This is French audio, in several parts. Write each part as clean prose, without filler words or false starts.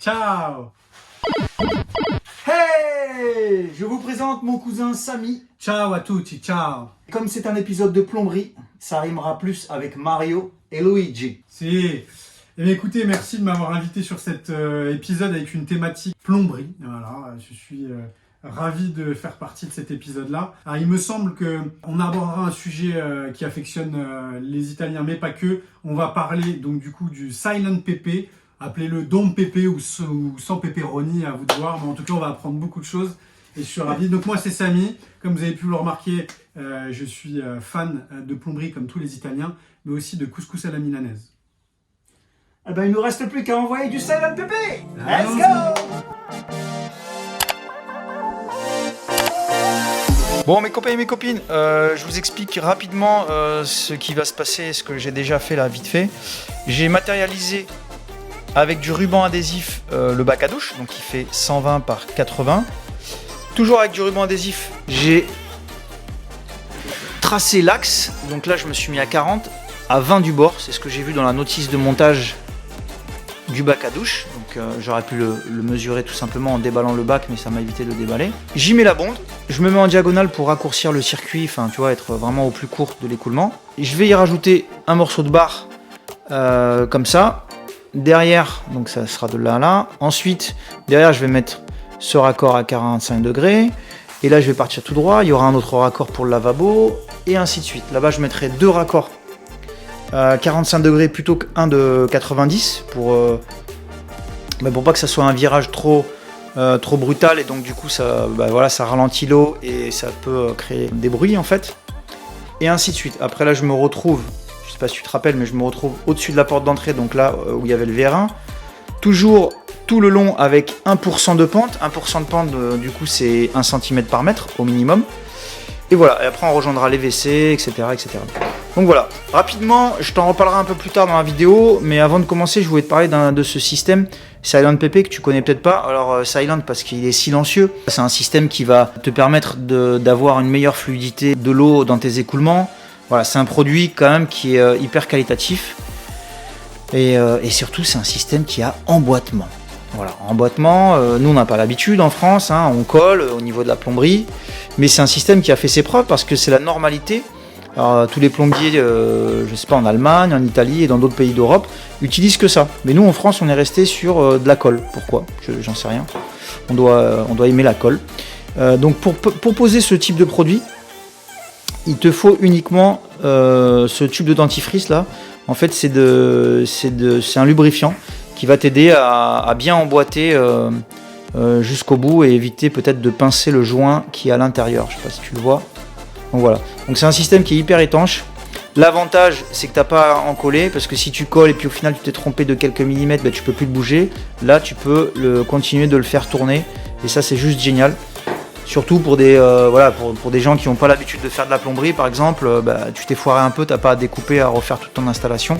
Ciao. Hey! Je vous présente mon cousin Samy. Ciao à tutti, ciao. Comme c'est un épisode de plomberie, ça rimera plus avec Mario et Luigi. Si. Eh bien, écoutez, merci de m'avoir invité sur cet épisode avec une thématique plomberie. Voilà, je suis ravi de faire partie de cet épisode-là. Alors, il me semble qu'on abordera un sujet qui affectionne les Italiens, mais pas que. On va parler donc du coup du silent pepe. Appelez-le Dom Pepe ou sans pepperoni, à vous de voir. Mais en tout cas, on va apprendre beaucoup de choses et je suis ravi. Donc moi, c'est Samy. Comme vous avez pu le remarquer, je suis fan de plomberie comme tous les Italiens, mais aussi de couscous à la milanaise. Eh ben, il nous reste plus qu'à envoyer du silent pépé. Let's Allons-y. go! Bon mes copains et mes copines, je vous explique rapidement ce qui va se passer, ce que j'ai déjà fait là vite fait. J'ai matérialisé avec du ruban adhésif le bac à douche, donc il fait 120 par 80. Toujours avec du ruban adhésif, j'ai tracé l'axe, donc là je me suis mis à 40, à 20 du bord, c'est ce que j'ai vu dans la notice de montage du bac à douche, donc j'aurais pu le mesurer tout simplement en déballant le bac, mais ça m'a évité de le déballer. J'y mets la bonde, je me mets en diagonale pour raccourcir le circuit, enfin tu vois, être vraiment au plus court de l'écoulement. Je vais y rajouter un morceau de barre comme ça, derrière, donc ça sera de là à là. Ensuite, derrière je vais mettre ce raccord à 45 degrés, et là je vais partir tout droit, il y aura un autre raccord pour le lavabo, et ainsi de suite. Là-bas je mettrai deux raccords 45 degrés plutôt qu'un de 90 pour pas que ça soit un virage trop brutal, et donc du coup ça, voilà, ça ralentit l'eau et ça peut créer des bruits en fait, et ainsi de suite. Après là je me retrouve, je sais pas si tu te rappelles, mais je me retrouve au-dessus de la porte d'entrée, donc là où il y avait le vérin, toujours tout le long avec 1% de pente. 1% de pente, du coup c'est 1 cm par mètre au minimum. Et voilà, et après on rejoindra les WC, etc., etc. Donc voilà, rapidement, je t'en reparlerai un peu plus tard dans la vidéo, mais avant de commencer, je voulais te parler de ce système Silent Pepe que tu connais peut-être pas. Alors Silent parce qu'il est silencieux, c'est un système qui va te permettre d'avoir une meilleure fluidité de l'eau dans tes écoulements. Voilà, c'est un produit quand même qui est hyper qualitatif, et surtout c'est un système qui a emboîtement. Voilà, emboîtement, nous on n'a pas l'habitude en France, hein, on colle au niveau de la plomberie, mais c'est un système qui a fait ses preuves parce que c'est la normalité. Alors, tous les plombiers, je sais pas, en Allemagne, en Italie et dans d'autres pays d'Europe, utilisent que ça. Mais nous en France, on est resté sur de la colle. Pourquoi? J'en sais rien. On doit aimer la colle. Donc pour poser ce type de produit, il te faut uniquement ce tube de dentifrice là. En fait, c'est un lubrifiant qui va t'aider à bien emboîter jusqu'au bout et éviter peut-être de pincer le joint qui est à l'intérieur. Je sais pas si tu le vois. Donc voilà. Donc c'est un système qui est hyper étanche. L'avantage, c'est que tu n'as pas à en coller, parce que si tu colles et puis au final tu t'es trompé de quelques millimètres, tu peux plus le bouger. Là, tu peux continuer de le faire tourner, et ça c'est juste génial. Surtout pour des pour des gens qui n'ont pas l'habitude de faire de la plomberie, par exemple, tu t'es foiré un peu, t'as pas à découper, à refaire toute ton installation.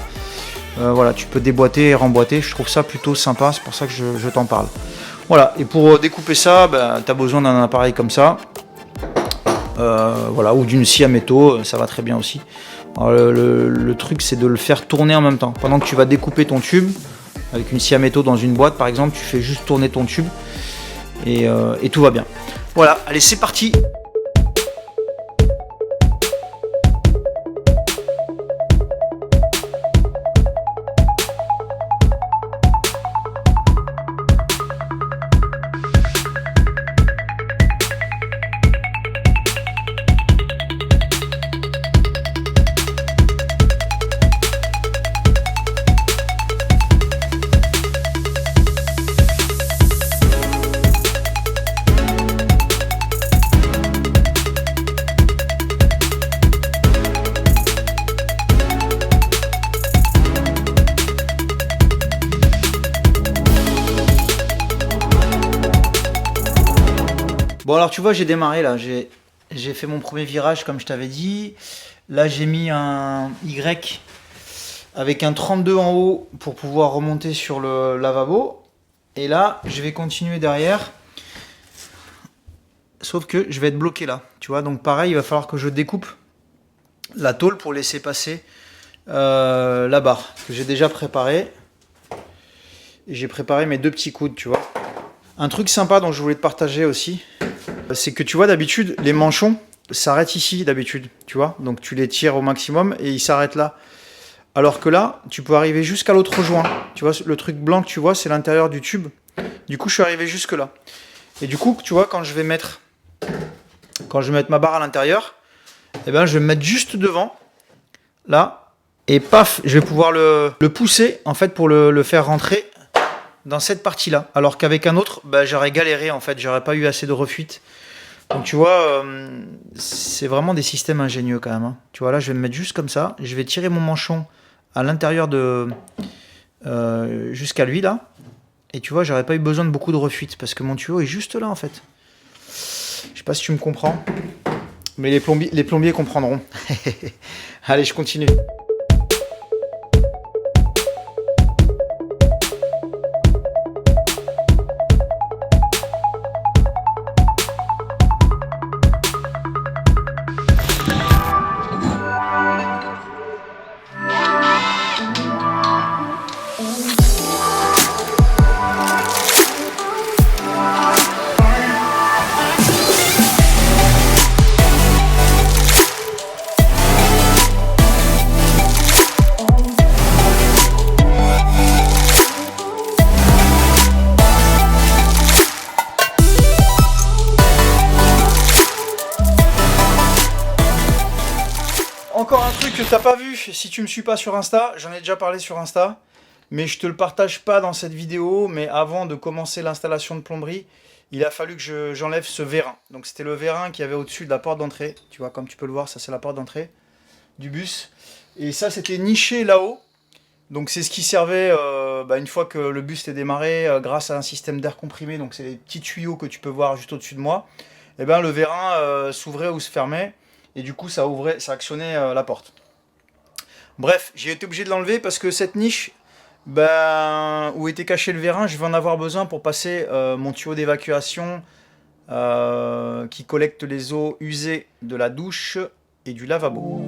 Voilà, tu peux déboîter et remboîter. Je trouve ça plutôt sympa, c'est pour ça que je t'en parle. Voilà, et pour découper ça, tu as besoin d'un appareil comme ça. Voilà, ou d'une scie à métaux, ça va très bien aussi. Alors, le truc, c'est de le faire tourner en même temps. Pendant que tu vas découper ton tube, avec une scie à métaux dans une boîte par exemple, tu fais juste tourner ton tube et tout va bien. Voilà, allez, c'est parti. Bon alors tu vois, j'ai démarré là, j'ai fait mon premier virage comme je t'avais dit. Là j'ai mis un Y avec un 32 en haut pour pouvoir remonter sur le lavabo. Et là je vais continuer derrière. Sauf que je vais être bloqué là, tu vois. Donc pareil, il va falloir que je découpe la tôle pour laisser passer la barre que j'ai déjà préparée. Et j'ai préparé mes 2 petits coudes, tu vois. Un truc sympa dont je voulais te partager aussi, c'est que tu vois d'habitude, les manchons s'arrêtent ici d'habitude, tu vois. Donc tu les tires au maximum et ils s'arrêtent là. Alors que là, tu peux arriver jusqu'à l'autre joint. Tu vois, le truc blanc que tu vois, c'est l'intérieur du tube. Du coup, je suis arrivé jusque là. Et du coup, tu vois, quand je vais mettre ma barre à l'intérieur, eh ben, je vais me mettre juste devant, là, et paf, je vais pouvoir le pousser, en fait, pour le faire rentrer dans cette partie-là. Alors qu'avec un autre, bah, j'aurais galéré, en fait, j'aurais pas eu assez de refuite. Donc, tu vois, c'est vraiment des systèmes ingénieux, quand même. Hein. Tu vois, là, je vais me mettre juste comme ça, je vais tirer mon manchon à l'intérieur jusqu'à lui, là. Et tu vois, j'aurais pas eu besoin de beaucoup de refuite parce que mon tuyau est juste là en fait. Je sais pas si tu me comprends, mais les plombiers comprendront. Allez, je continue. Encore un truc que t'as pas vu si tu me suis pas sur Insta, j'en ai déjà parlé sur Insta, mais je te le partage pas dans cette vidéo, mais avant de commencer l'installation de plomberie, il a fallu que j'enlève ce vérin. Donc c'était le vérin qui avait au-dessus de la porte d'entrée, tu vois, comme tu peux le voir, ça c'est la porte d'entrée du bus, et ça c'était niché là-haut, donc c'est ce qui servait, une fois que le bus était démarré, grâce à un système d'air comprimé, donc c'est les petits tuyaux que tu peux voir juste au-dessus de moi, et ben le vérin s'ouvrait ou se fermait, et du coup ça actionnait la porte. Bref, j'ai été obligé de l'enlever parce que cette niche où était caché le vérin, je vais en avoir besoin pour passer mon tuyau d'évacuation qui collecte les eaux usées de la douche et du lavabo.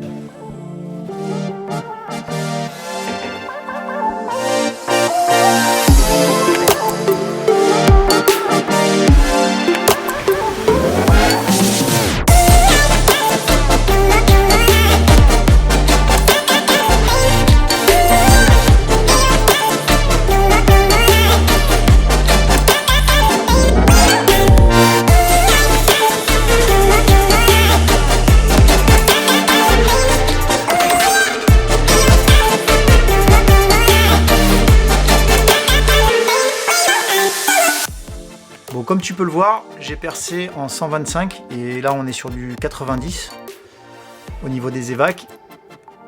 Bon, comme tu peux le voir, j'ai percé en 125 et là on est sur du 90 au niveau des évacs.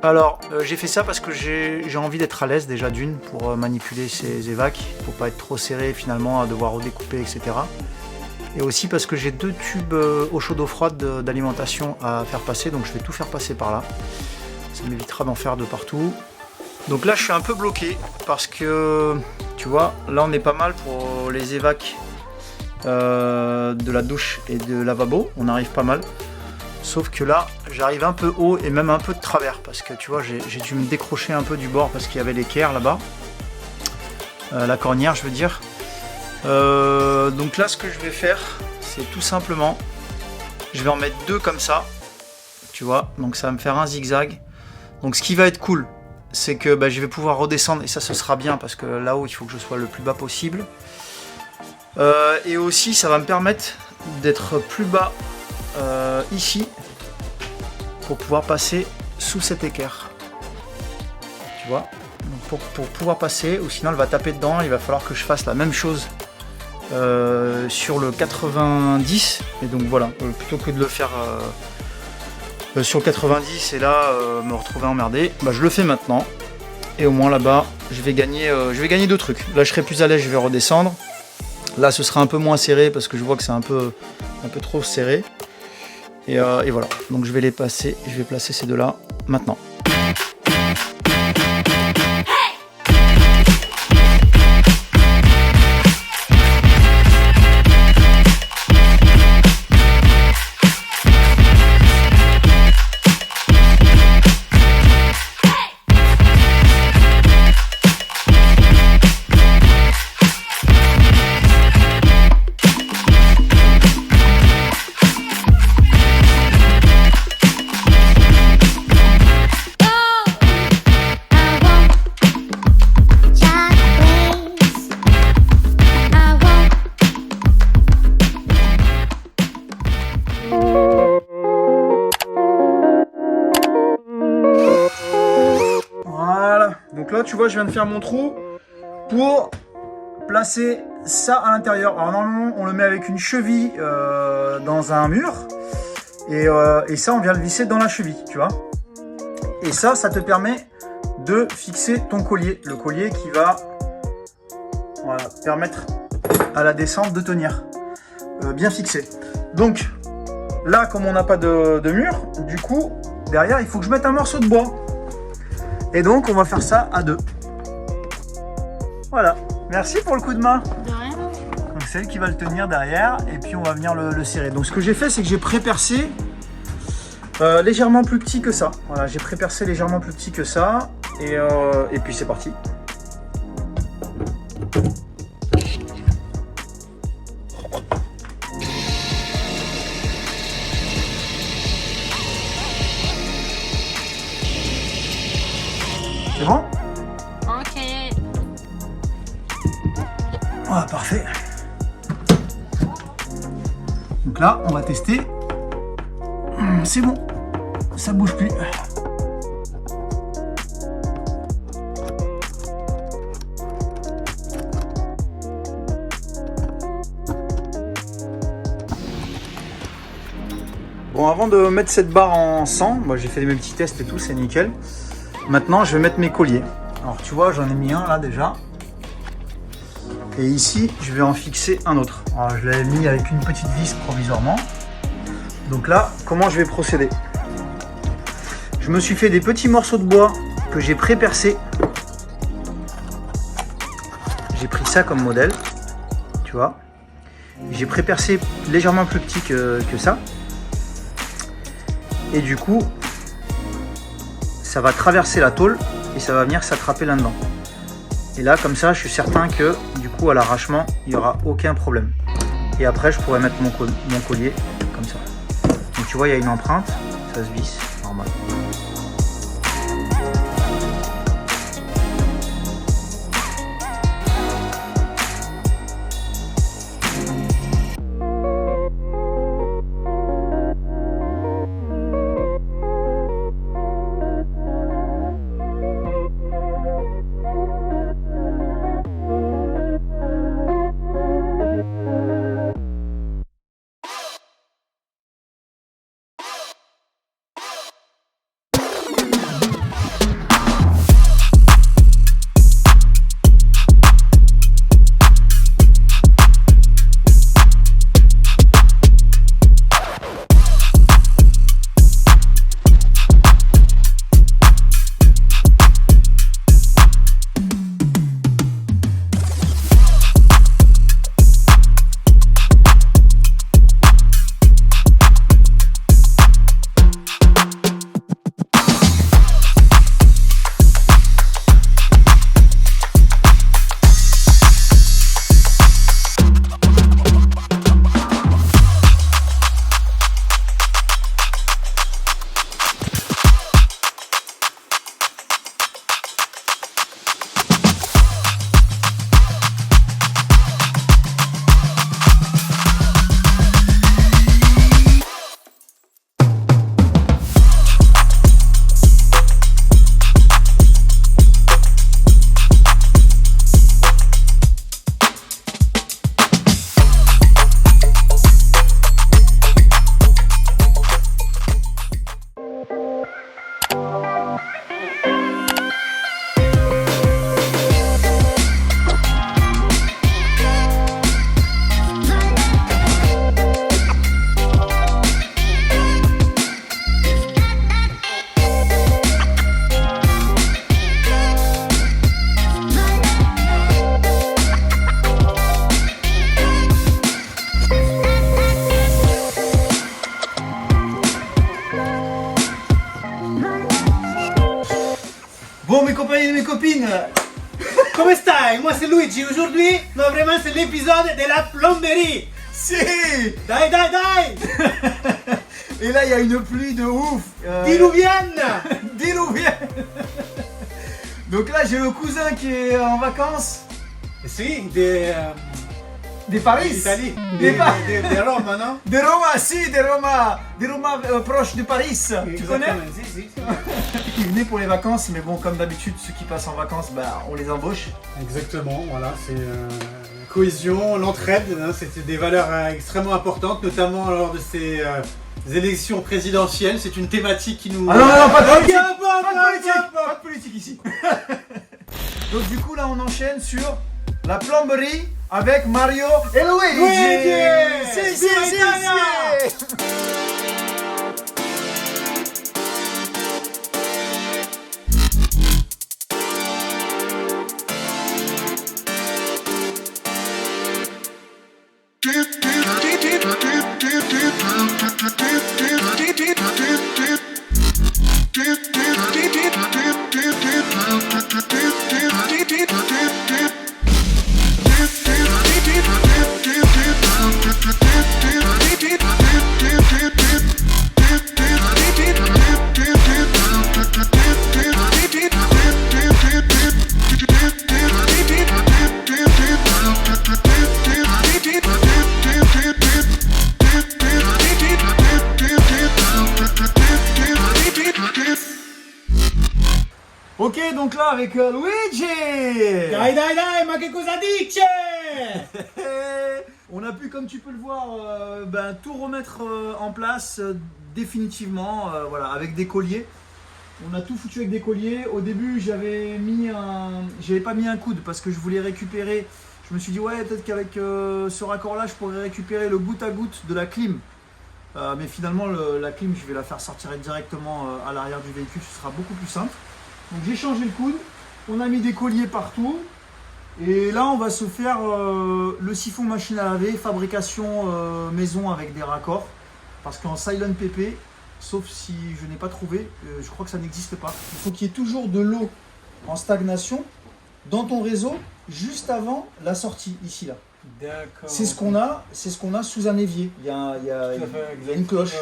Alors j'ai fait ça parce que j'ai envie d'être à l'aise déjà d'une pour manipuler ces évacs, pour pas être trop serré finalement à devoir redécouper, etc. Et aussi parce que j'ai 2 tubes eau chaude eau froide d'alimentation à faire passer, donc je vais tout faire passer par là. Ça m'évitera d'en faire de partout. Donc là je suis un peu bloqué parce que tu vois, là on est pas mal pour les évacs de la douche et de lavabo, on arrive pas mal, sauf que là j'arrive un peu haut et même un peu de travers parce que tu vois j'ai dû me décrocher un peu du bord parce qu'il y avait l'équerre là-bas, la cornière je veux dire. Donc là ce que je vais faire c'est tout simplement je vais en mettre 2 comme ça, tu vois, donc ça va me faire un zigzag. Donc ce qui va être cool c'est que je vais pouvoir redescendre et ça ce sera bien parce que là-haut il faut que je sois le plus bas possible. Et aussi ça va me permettre d'être plus bas ici pour pouvoir passer sous cet équerre, tu vois. Donc pour pouvoir passer, ou sinon elle va taper dedans, il va falloir que je fasse la même chose sur le 90, et donc voilà, plutôt que de le faire sur le 90 et là me retrouver emmerdé, je le fais maintenant et au moins là-bas je vais gagner 2 trucs. Là je serai plus à l'aise, je vais redescendre. Là ce sera un peu moins serré parce que je vois que c'est un peu trop serré. Et voilà, donc je vais placer ces 2 là maintenant. Donc là, tu vois, je viens de faire mon trou pour placer ça à l'intérieur. Alors normalement, on le met avec une cheville dans un mur. Et ça, on vient le visser dans la cheville, tu vois. Et ça te permet de fixer ton collier. Le collier qui va voilà, permettre à la descente de tenir bien fixé. Donc là, comme on n'a pas de mur, du coup, derrière, il faut que je mette un morceau de bois. Et donc, on va faire ça à deux. Voilà. Merci pour le coup de main. De rien. Donc c'est elle qui va le tenir derrière et puis on va venir le serrer. Donc ce que j'ai fait, c'est que j'ai pré-percé légèrement plus petit que ça. Voilà, j'ai pré-percé légèrement plus petit que ça et puis c'est parti. C'est bon? Ok. Voilà, parfait. Donc là, on va tester. C'est bon, ça bouge plus. Bon, avant de mettre cette barre en 100, moi j'ai fait mes petits tests et tout, c'est nickel. Maintenant, je vais mettre mes colliers. Alors, tu vois, j'en ai mis un là déjà. Et ici, je vais en fixer un autre. Alors, je l'avais mis avec une petite vis provisoirement. Donc là, comment je vais procéder? Je me suis fait des petits morceaux de bois que j'ai pré-percés. J'ai pris ça comme modèle, tu vois. J'ai pré-percé légèrement plus petit que ça. Et du coup, ça va traverser la tôle et ça va venir s'attraper là-dedans. Et là, comme ça, je suis certain que du coup, à l'arrachement, il n'y aura aucun problème. Et après, je pourrais mettre mon collier comme ça. Donc tu vois, il y a une empreinte, ça se visse, normal. Bon mes copains et mes copines, comment stai? Moi c'est Luigi, aujourd'hui, non vraiment c'est l'épisode de la plomberie. Si. Dai dai dai. Et là, il y a une pluie de ouf. Diluvienne. Diluvienne. Donc là, j'ai le cousin qui est en vacances. Si, De Paris. d'Italie, De de Rome, non? De Roma, si, de Roma proche de Paris. Tu connais? Exactement, si, si. qui venaient pour les vacances, mais bon, comme d'habitude, ceux qui passent en vacances, bah, on les embauche. Exactement, voilà, c'est cohésion, l'entraide, hein, c'était des valeurs extrêmement importantes, notamment lors de ces élections présidentielles. C'est une thématique qui nous... Ah non, non, pas de politique, Hop, pas de politique ici. Donc du coup, là, on enchaîne sur la plomberie avec Mario et Luigi. Si, si, si, si. Ok, donc là avec Luigi. Dai, dai, dai, ma che cosa dice? On a pu, comme tu peux le voir, tout remettre en place définitivement, voilà, avec des colliers. On a tout foutu avec des colliers. Au début, j'avais pas mis un coude parce que je voulais récupérer. Je me suis dit ouais, peut-être qu'avec ce raccord-là, je pourrais récupérer le goutte à goutte de la clim. Mais finalement, la clim, je vais la faire sortir directement à l'arrière du véhicule. Ce sera beaucoup plus simple. Donc j'ai changé le coude. On a mis des colliers partout. Et là, on va se faire le siphon machine à laver, fabrication maison avec des raccords. Parce qu'en Silent PP, sauf si je n'ai pas trouvé, je crois que ça n'existe pas. Il faut qu'il y ait toujours de l'eau en stagnation dans ton réseau juste avant la sortie, ici là. D'accord. C'est ce qu'on a sous un évier. Il y a une cloche.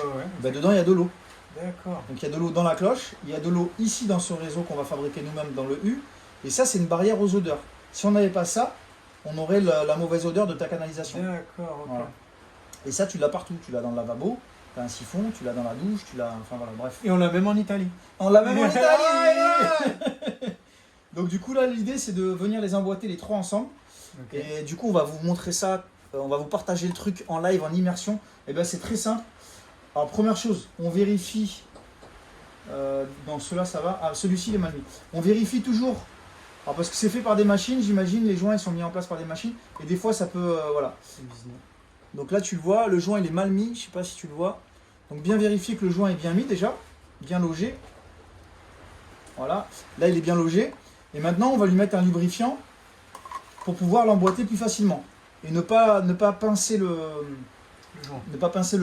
Ouais. Dedans, il y a de l'eau. D'accord. Donc il y a de l'eau dans la cloche, il y a de l'eau ici dans ce réseau qu'on va fabriquer nous-mêmes dans le U. Et ça, c'est une barrière aux odeurs. Si on n'avait pas ça, on aurait la mauvaise odeur de ta canalisation. D'accord, ok. Voilà. Et ça, tu l'as partout. Tu l'as dans le lavabo, tu as un siphon, tu l'as dans la douche, tu l'as... Enfin voilà, bref. Et on l'a même en Italie. On l'a même en Italie. Donc du coup, là, l'idée, c'est de venir les emboîter les trois ensemble. Okay. Et du coup, on va vous montrer ça. On va vous partager le truc en live, en immersion. Et bien, c'est très simple. Alors, première chose, on vérifie... dans ceux-là, ça va. Ah, celui-ci, il est mal mis. On vérifie toujours... Alors parce que c'est fait par des machines, j'imagine, les joints ils sont mis en place par des machines, et des fois ça peut, voilà. Donc là tu le vois, le joint il est mal mis, je sais pas si tu le vois. Donc bien vérifier que le joint est bien mis déjà, bien logé. Voilà, là il est bien logé. Et maintenant on va lui mettre un lubrifiant pour pouvoir l'emboîter plus facilement. Et ne pas pincer le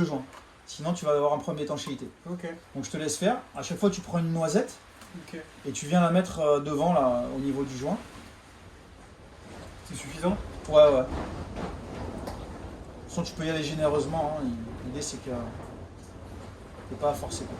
joint. Sinon tu vas avoir un problème d'étanchéité. Ok. Donc je te laisse faire. À chaque fois tu prends une noisette. Okay. Et tu viens la mettre devant là, au niveau du joint. C'est suffisant? Ouais, ouais. De toute façon, tu peux y aller généreusement. Hein. L'idée, c'est que t'es pas à forcer. Quoi.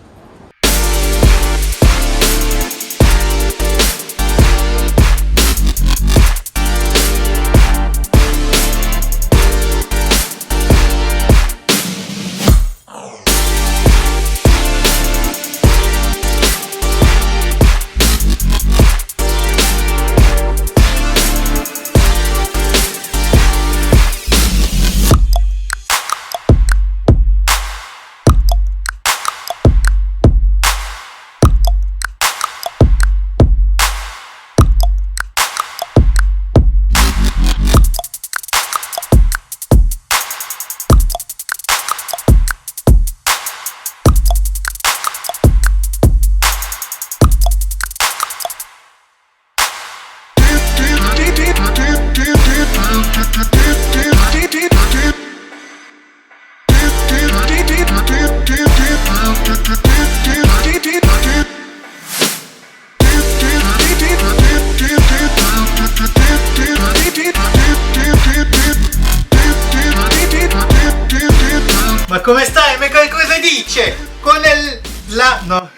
Ma come stai? Ma che cosa dice? Con la... No.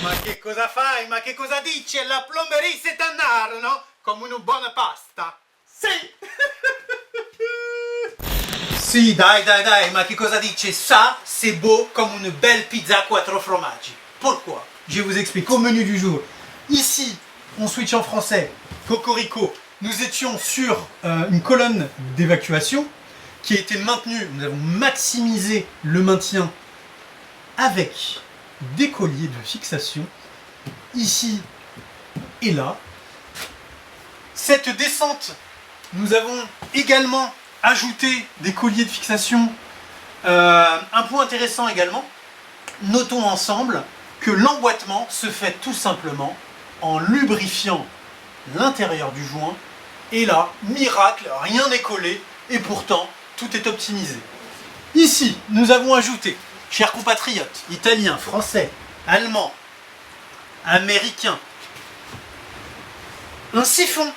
Ma che cosa fai? Ma che cosa dice? La plomberie c'est un art, no? Come una buona pasta. Sì! Sì, dai, ma che cosa dice? Ça, c'est beau comme une belle pizza 4 formaggi. Pourquoi? Je vous explique. Au menu du jour. Ici, on switch en français. Cocorico. Nous étions sur une colonne d'évacuation qui a été maintenue. Nous avons maximisé le maintien avec des colliers de fixation. Ici et là. Cette descente, nous avons également ajouté des colliers de fixation. Un point intéressant également, notons ensemble que l'emboîtement se fait tout simplement en lubrifiant l'intérieur du joint. Et là, miracle, rien n'est collé et pourtant tout est optimisé. Ici, nous avons ajouté, chers compatriotes, italiens, français, allemands, américains, un siphon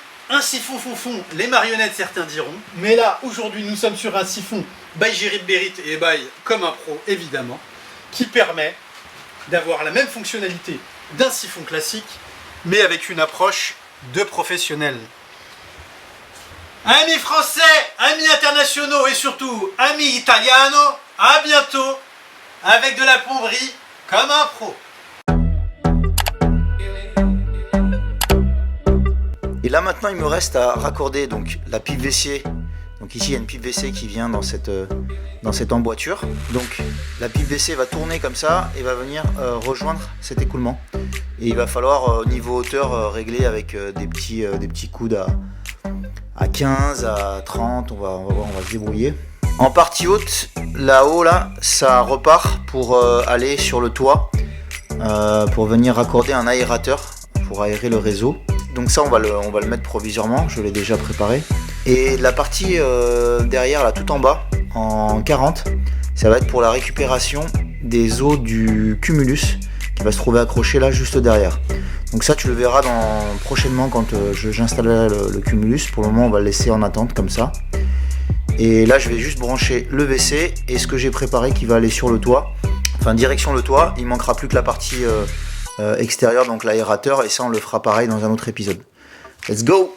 fond, les marionnettes certains diront, mais là aujourd'hui nous sommes sur un siphon by Gérib Berit et by comme un pro évidemment, qui permet d'avoir la même fonctionnalité d'un siphon classique, mais avec une approche de professionnel. Amis français, amis internationaux et surtout amis italianos, à bientôt avec de la plomberie comme un pro. Et là maintenant il me reste à raccorder donc la pipe WC. Donc ici il y a une pipe WC qui vient dans cette emboîture. Donc la pipe WC va tourner comme ça et va venir rejoindre cet écoulement. Et il va falloir au niveau hauteur régler avec des petits coudes à 15, à 30, on va voir, on va se débrouiller. En partie haute, là-haut là, ça repart pour aller sur le toit pour venir raccorder un aérateur pour aérer le réseau. Donc ça on va le mettre provisoirement, je l'ai déjà préparé. Et la partie derrière là tout en bas, en 40, ça va être pour la récupération des eaux du cumulus qui va se trouver accroché là juste derrière. Donc ça tu le verras prochainement quand j'installerai le cumulus. Pour le moment on va le laisser en attente comme ça. Et là je vais juste brancher le WC et ce que j'ai préparé qui va aller sur le toit, enfin direction le toit. Il manquera plus que la partie extérieure, donc l'aérateur, et ça on le fera pareil dans un autre épisode. Let's go!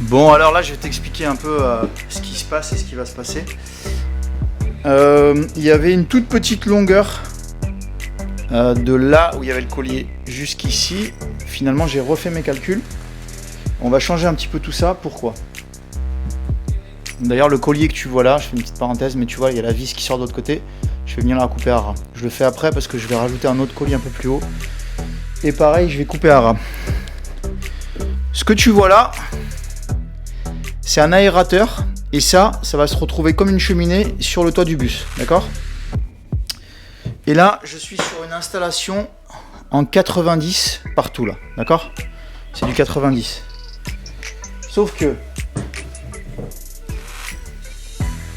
Bon alors là je vais t'expliquer un peu ce qui se passe et ce qui va se passer. Il y avait une toute petite longueur de là où il y avait le collier jusqu'ici. Finalement j'ai refait mes calculs. On va changer un petit peu tout ça. Pourquoi? D'ailleurs le collier que tu vois là, je fais une petite parenthèse, mais tu vois il y a la vis qui sort de l'autre côté. Je vais venir la couper à ras. Je le fais après parce que je vais rajouter un autre collier un peu plus haut. Et pareil je vais couper à ras. Ce que tu vois là, c'est un aérateur et ça va se retrouver comme une cheminée sur le toit du bus, d'accord? Et là, je suis sur une installation en 90 partout là, d'accord? C'est du 90. Sauf que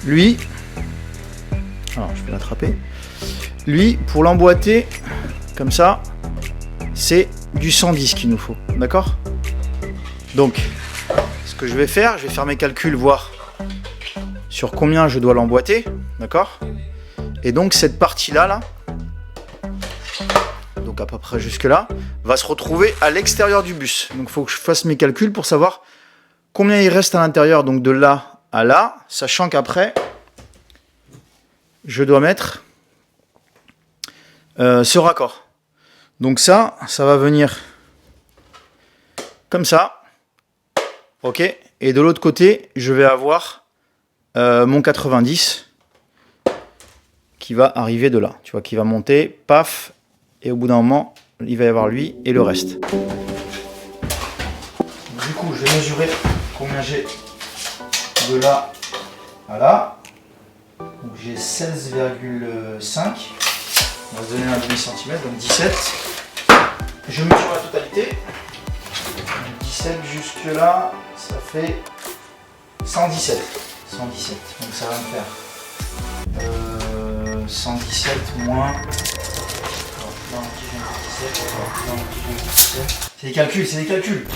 lui, alors je vais l'attraper. Lui, pour l'emboîter comme ça, c'est du 110 qu'il nous faut, d'accord? Donc, ce que je vais faire mes calculs, voir sur combien je dois l'emboîter, d'accord? Et donc cette partie-là, là, donc à peu près jusque là, va se retrouver à l'extérieur du bus. Donc il faut que je fasse mes calculs pour savoir combien il reste à l'intérieur, donc de là à là, sachant qu'après, je dois mettre ce raccord. Donc ça va venir comme ça, ok. Et de l'autre côté, je vais avoir mon 90 qui va arriver de là, tu vois, qui va monter, paf, et au bout d'un moment, il va y avoir lui et le reste. Du coup, je vais mesurer combien j'ai de là à là. Donc j'ai 16,5. On va se donner un demi-centimètre, donc 17. Je mesure la totalité. 17 jusque là, ça fait 117. 117. Donc ça va me faire 117 moins. C'est des calculs, c'est des calculs.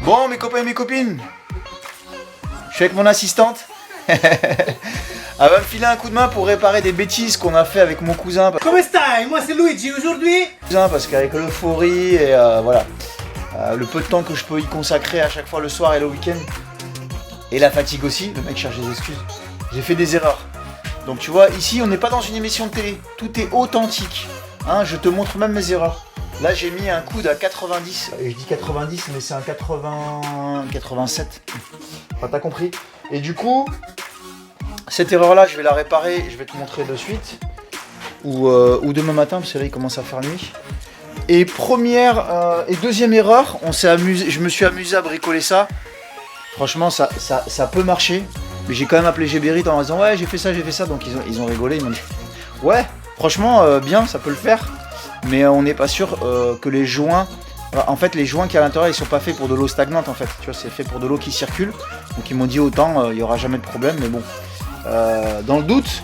Bon, mes copains et mes copines, je suis avec mon assistante. Elle va me filer un coup de main pour réparer des bêtises qu'on a fait avec mon cousin. Come stai? Moi c'est Luigi aujourd'hui. Parce qu'avec l'euphorie et voilà, le peu de temps que je peux y consacrer à chaque fois le soir et le week-end, et la fatigue aussi, le mec cherche des excuses, j'ai fait des erreurs. Donc tu vois, ici on n'est pas dans une émission de télé, tout est authentique. Hein, je te montre même mes erreurs. Là j'ai mis un coude à 90, et je dis 90 mais c'est un 87, enfin t'as compris. Et du coup, cette erreur là je vais la réparer, je vais te montrer de suite, ou demain matin parce que là il commence à faire nuit. Et première et deuxième erreur, je me suis amusé à bricoler ça. Franchement ça peut marcher, mais j'ai quand même appelé Gébérite en disant ouais j'ai fait ça, donc ils ont rigolé, ils m'ont dit ouais franchement bien ça peut le faire. Mais on n'est pas sûr que les joints, en fait les joints qui à l'intérieur ils sont pas faits pour de l'eau stagnante en fait, tu vois, c'est fait pour de l'eau qui circule. Donc ils m'ont dit autant il n'y aura jamais de problème, mais bon, dans le doute,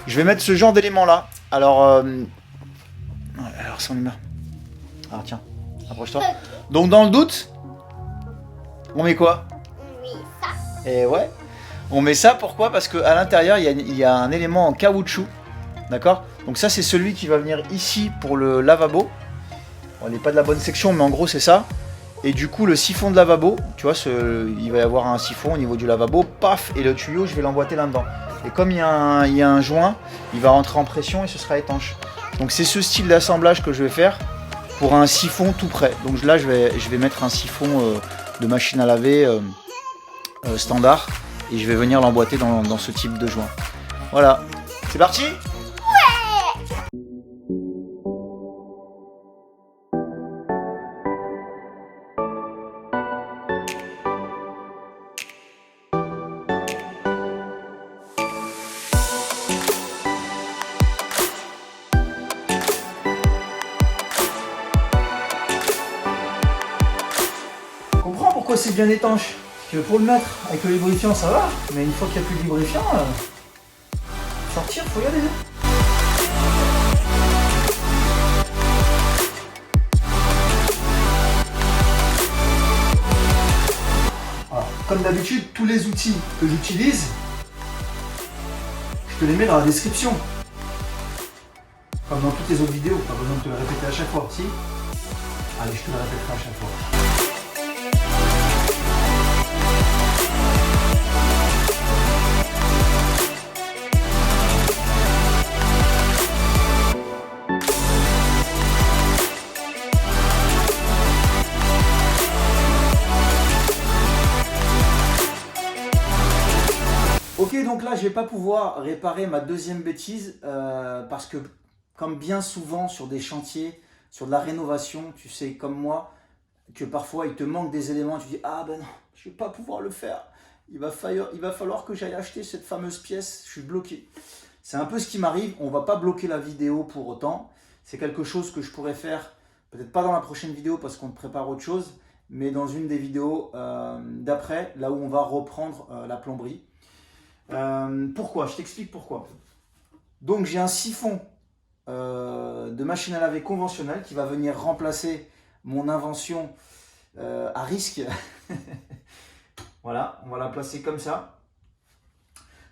je vais mettre ce genre d'éléments là. Alors ça on y met. Ah tiens, approche-toi. Donc dans le doute, on met quoi? Et ouais, on met ça pourquoi? Parce qu'à l'intérieur il y a un élément en caoutchouc. D'accord? Donc ça c'est celui qui va venir ici pour le lavabo. Bon, il n'est pas de la bonne section mais en gros c'est ça. Et du coup le siphon de lavabo, tu vois, il va y avoir un siphon au niveau du lavabo, paf, et le tuyau je vais l'emboîter là-dedans. Et comme il y a un joint, il va rentrer en pression et ce sera étanche. Donc c'est ce style d'assemblage que je vais faire pour un siphon tout prêt. Donc là je vais mettre un siphon de machine à laver standard et je vais venir l'emboîter dans ce type de joint. Voilà, c'est parti! Pourquoi c'est bien étanche? Parce que pour le mettre avec le lubrifiant ça va, mais une fois qu'il n'y a plus de lubrifiant, sortir, faut y aller. Alors, comme d'habitude, tous les outils que j'utilise, je te les mets dans la description. Comme comme dans toutes les autres vidéos, pas besoin de te le répéter à chaque fois, si? Allez, je te le répéterai à chaque fois. Ok, donc là je vais pas pouvoir réparer ma deuxième bêtise parce que comme bien souvent sur des chantiers, sur de la rénovation, tu sais comme moi que parfois il te manque des éléments, tu dis ah ben non, je vais pas pouvoir le faire, il va falloir que j'aille acheter cette fameuse pièce, je suis bloqué. C'est un peu ce qui m'arrive, on va pas bloquer la vidéo pour autant, c'est quelque chose que je pourrais faire, peut-être pas dans la prochaine vidéo parce qu'on te prépare autre chose, mais dans une des vidéos d'après, là où on va reprendre la plomberie. Pourquoi? Je t'explique pourquoi. Donc j'ai un siphon de machine à laver conventionnelle qui va venir remplacer mon invention à risque. Voilà, on va la placer comme ça.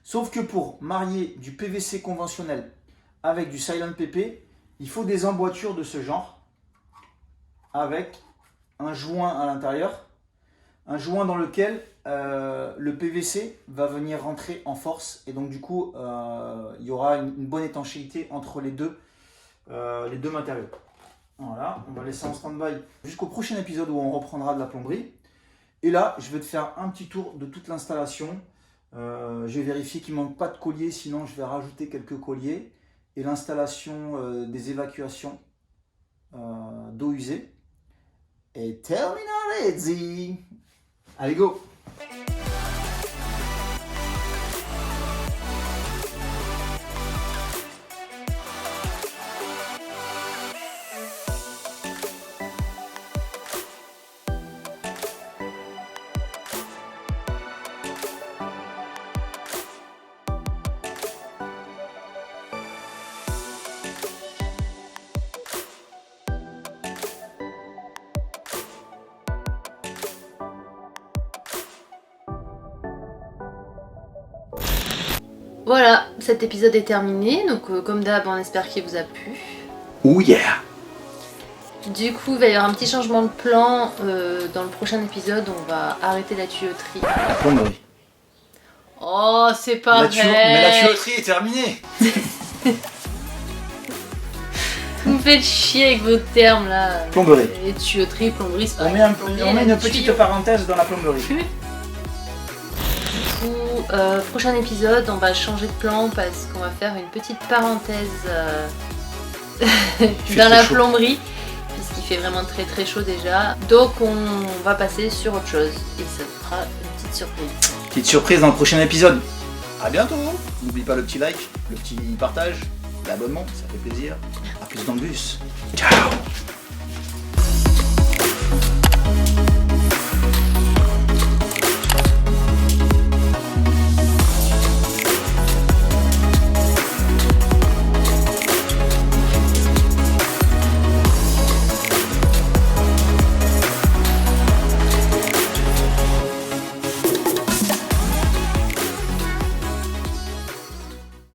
Sauf que pour marier du PVC conventionnel avec du Silent PP, il faut des emboîtures de ce genre avec un joint à l'intérieur, un joint dans lequel le PVC va venir rentrer en force et donc du coup il y aura une bonne étanchéité entre les deux matériaux. Voilà, on va laisser en stand-by jusqu'au prochain épisode où on reprendra de la plomberie. Et là, je vais te faire un petit tour de toute l'installation. Je vais vérifier qu'il ne manque pas de colliers, sinon je vais rajouter quelques colliers. Et l'installation des évacuations d'eau usée est terminée. Allez, go! Voilà, cet épisode est terminé, donc comme d'hab, on espère qu'il vous a plu. Oh yeah! Du coup, il va y avoir un petit changement de plan. Dans le prochain épisode, on va arrêter la tuyauterie. La plomberie. Oh, c'est pas vrai! Mais la tuyauterie est terminée! Vous me faites chier avec vos termes là. Plomberie. Les tuyauteries, plomberie, c'est pas On met, on met une petite parenthèse dans la plomberie. Du coup, prochain épisode, on va changer de plan parce qu'on va faire une petite parenthèse dans la plomberie, puisqu'il fait vraiment très très chaud déjà. Donc on va passer sur autre chose et ça fera une petite surprise. Petite surprise dans le prochain épisode. À bientôt. N'oublie pas le petit like, le petit partage, l'abonnement, ça fait plaisir. A plus dans le bus. Ciao.